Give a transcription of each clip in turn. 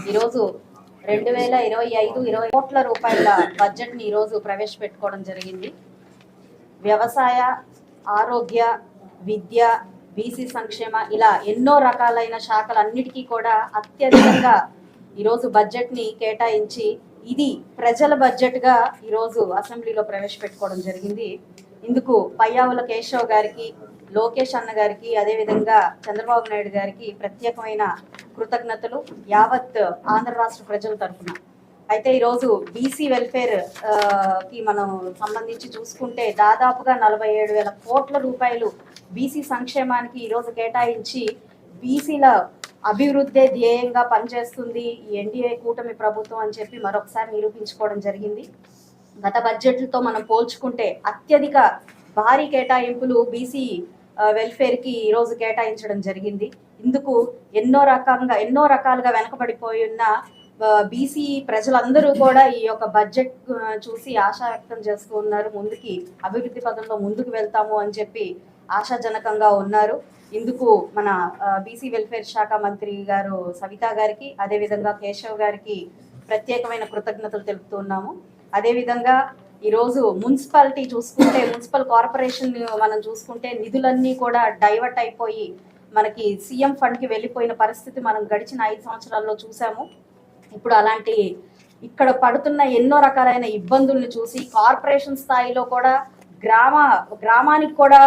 ఈరోజు 2025-20 కోట్ల రూపాయల బడ్జెట్ని ఈరోజు ప్రవేశపెట్టుకోవడం జరిగింది. వ్యవసాయ, ఆరోగ్య, విద్య, బీసీ సంక్షేమ ఇలా ఎన్నో రకాలైన శాఖలన్నిటికీ కూడా అత్యధికంగా ఈరోజు బడ్జెట్ని కేటాయించి ఇది ప్రజల బడ్జెట్గా ఈరోజు అసెంబ్లీలో ప్రవేశపెట్టుకోవడం జరిగింది. ఇందుకు పయ్యావుల కేశవ్ గారికి, లోకేష్ అన్న గారికి, అదేవిధంగా చంద్రబాబు నాయుడు గారికి ప్రత్యేకమైన కృతజ్ఞతలు యావత్ ఆంధ్ర రాష్ట్ర ప్రజల తరఫున. అయితే ఈరోజు బీసీ వెల్ఫేర్ కి మనం సంబంధించి చూసుకుంటే దాదాపుగా 47,000 కోట్ల రూపాయలు బీసీ సంక్షేమానికి ఈరోజు కేటాయించి బీసీల అభివృద్ధి ధ్యేయంగా పనిచేస్తుంది ఈ ఎన్డీఏ కూటమి ప్రభుత్వం అని చెప్పి మరొకసారి నిరూపించుకోవడం జరిగింది. గత బడ్జెట్లతో మనం పోల్చుకుంటే అత్యధిక భారీ కేటాయింపులు బీసీ వెల్ఫేర్కి ఈరోజు కేటాయించడం జరిగింది. ఇందుకు ఎన్నో రకాలుగా వెనకబడిపోయి ఉన్న బీసీ ప్రజలందరూ కూడా ఈ యొక్క బడ్జెట్ చూసి ఆశ వ్యక్తం చేస్తూ ఉన్నారు. ముందుకి అభివృద్ధి పదంలో ముందుకు వెళ్తాము అని చెప్పి ఆశాజనకంగా ఉన్నారు. ఇందుకు మన బీసీ వెల్ఫేర్ శాఖ మంత్రి గారు సవితా గారికి, అదేవిధంగా కేశవ్ గారికి ప్రత్యేకమైన కృతజ్ఞతలు తెలుపుతున్నాము. అదేవిధంగా ఈరోజు మున్సిపాలిటీ చూసుకుంటే, మున్సిపల్ కార్పొరేషన్ మనం చూసుకుంటే నిధులన్నీ కూడా డైవర్ట్ అయిపోయి మనకి సీఎం ఫండ్కి వెళ్ళిపోయిన పరిస్థితి మనం గడిచిన 5 సంవత్సరాల్లో చూసాము. ఇప్పుడు అలాంటి ఇక్కడ పడుతున్న ఎన్నో రకాలైన ఇబ్బందుల్ని చూసి కార్పొరేషన్ స్థాయిలో కూడా గ్రామానికి కూడా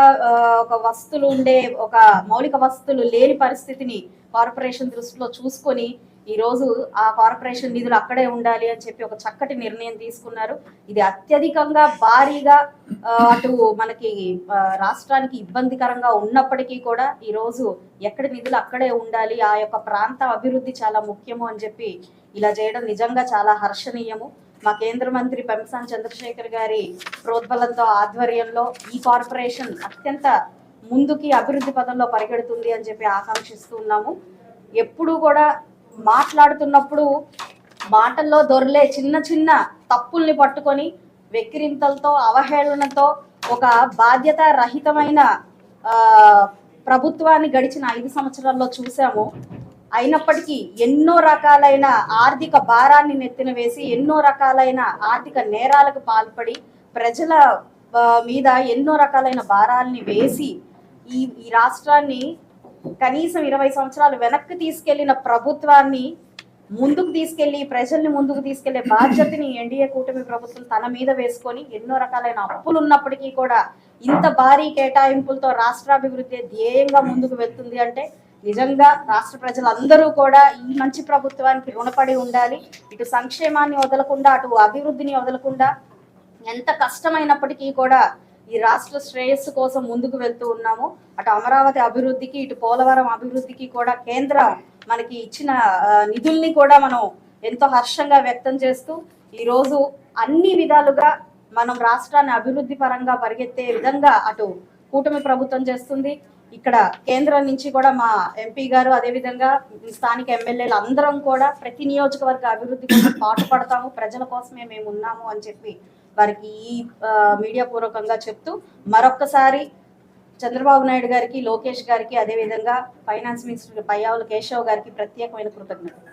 ఒక వస్తువులు ఉండే, ఒక మౌలిక వస్తువులు లేని పరిస్థితిని కార్పొరేషన్ దృష్టిలో చూసుకొని ఈరోజు ఆ కార్పొరేషన్ నిధులు అక్కడే ఉండాలి అని చెప్పి ఒక చక్కటి నిర్ణయం తీసుకున్నారు. ఇది అత్యధికంగా భారీగా అటు మనకి రాష్ట్రానికి ఇబ్బందికరంగా ఉన్నప్పటికీ కూడా ఈరోజు ఎక్కడి నిధులు అక్కడే ఉండాలి, ఆ యొక్క ప్రాంత అభివృద్ధి చాలా ముఖ్యము అని చెప్పి ఇలా చేయడం నిజంగా చాలా హర్షణీయము. మా కేంద్ర మంత్రి పెంసాని చంద్రశేఖర్ గారి ప్రోద్బలంతో ఆధ్వర్యంలో ఈ కార్పొరేషన్ అత్యంత ముందుకి అభివృద్ధి పదంలో పరిగెడుతుంది అని చెప్పి ఆకాంక్షిస్తున్నాము. ఎప్పుడూ కూడా మాట్లాడుతున్నప్పుడు మాటల్లో దొరలే చిన్న చిన్న తప్పుల్ని పట్టుకొని వెక్కిరింతలతో, అవహేళనతో ఒక బాధ్యత రహితమైన ప్రభుత్వాన్ని గడిచిన 5 సంవత్సరాల్లో చూసాము. అయినప్పటికీ ఎన్నో రకాలైన ఆర్థిక భారాన్ని నెత్తిన వేసి, ఎన్నో రకాలైన ఆర్థిక నేరాలకు పాల్పడి ప్రజల మీద ఎన్నో రకాలైన భారాల్ని వేసి ఈ రాష్ట్రాన్ని కనీసం 20 సంవత్సరాలు వెనక్కి తీసుకెళ్లిన ప్రభుత్వాన్ని ముందుకు తీసుకెళ్లి ప్రజల్ని ముందుకు తీసుకెళ్లే బాధ్యతని ఎన్డీఏ కూటమి ప్రభుత్వం తన మీద వేసుకొని ఎన్నో రకాలైన అప్పులు ఉన్నప్పటికీ కూడా ఇంత భారీ కేటాయింపులతో రాష్ట్రాభివృద్ధి ధ్యేయంగా ముందుకు వెళ్తుంది అంటే నిజంగా రాష్ట్ర ప్రజలందరూ కూడా ఈ మంచి ప్రభుత్వానికి రుణపడి ఉండాలి. ఇటు సంక్షేమాన్ని వదలకుండా, అటు అభివృద్ధిని వదలకుండా ఎంత కష్టమైనప్పటికీ కూడా ఈ రాష్ట్ర శ్రేయస్సు కోసం ముందుకు వెళ్తూ ఉన్నాము. అటు అమరావతి అభివృద్ధికి, ఇటు పోలవరం అభివృద్ధికి కూడా కేంద్రం మనకి ఇచ్చిన నిధుల్ని కూడా మనం ఎంతో హర్షంగా వ్యక్తం చేస్తూ ఈరోజు అన్ని విధాలుగా మనం రాష్ట్రాన్ని అభివృద్ధి పరంగా పరిగెత్తే విధంగా అటు కూటమి ప్రభుత్వం చేస్తుంది. ఇక్కడ కేంద్రం నుంచి కూడా మా ఎంపీ గారు, అదేవిధంగా స్థానిక ఎమ్మెల్యేలు అందరం కూడా ప్రతి నియోజకవర్గ అభివృద్ధి కోసం పాటుపడతాము, ప్రజల కోసమే మేము ఉన్నాము అని చెప్పి వారికి ఈ మీడియా పూర్వకంగా చెప్తూ మరొక్కసారి చంద్రబాబు నాయుడు గారికి, లోకేష్ గారికి, అదేవిధంగా ఫైనాన్స్ మినిస్టర్ పయ్యావుల కేశవ్ గారికి ప్రత్యేకమైన కృతజ్ఞతలు.